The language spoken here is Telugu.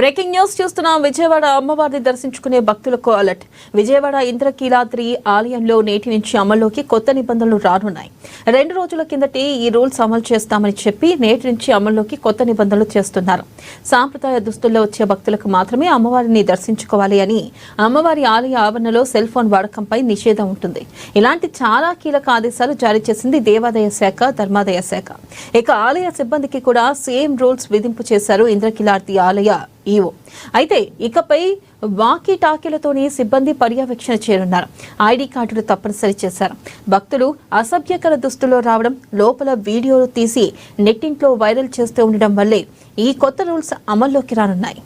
బ్రేకింగ్ న్యూస్ చూస్తున్నాం. విజయవాడ అమ్మవారిని దర్శించుకునే భక్తులకు అలర్ట్. విజయవాడ ఇంద్రకీలాద్రి ఆలయంలో నేటి నుంచి అమల్లోకి కొత్త నిబంధనలు రానున్నాయి. 2 రోజుల కిందటే ఈ రూల్స్ అమలు చేస్తామని చెప్పి నేటి నుంచి అమల్లోకి కొత్త నిబంధనలు చేస్తున్నారు. సాంప్రదాయ దుస్తుల్లో వచ్చే భక్తులకు మాత్రమే అమ్మవారిని దర్శించుకోవాలి అని, అమ్మవారి ఆలయ ఆవరణలో సెల్ ఫోన్ వాడకంపై నిషేధం ఉంటుంది. ఇలాంటి చాలా కీలక ఆదేశాలు జారీ చేసింది దేవాదాయ శాఖ, ధర్మాదాయ శాఖ. ఇక ఆలయ సిబ్బందికి కూడా సేమ్ రూల్స్ విధింపు చేశారు ఇంద్రకీలాద్రి ఆలయ ఈవో. అయితే ఇకపై వాకీ టాకీలతోనే సిబ్బంది పర్యవేక్షణ చేయనున్నారు. ఐడి కార్డులు తప్పనిసరి చేశారు. భక్తులు అసభ్యకర దుస్తుల్లో రావడం, లోపల వీడియోలు తీసి నెట్టింట్లో వైరల్ చేస్తూ ఉండడం వల్లే ఈ కొత్త రూల్స్ అమల్లోకి రానున్నాయి.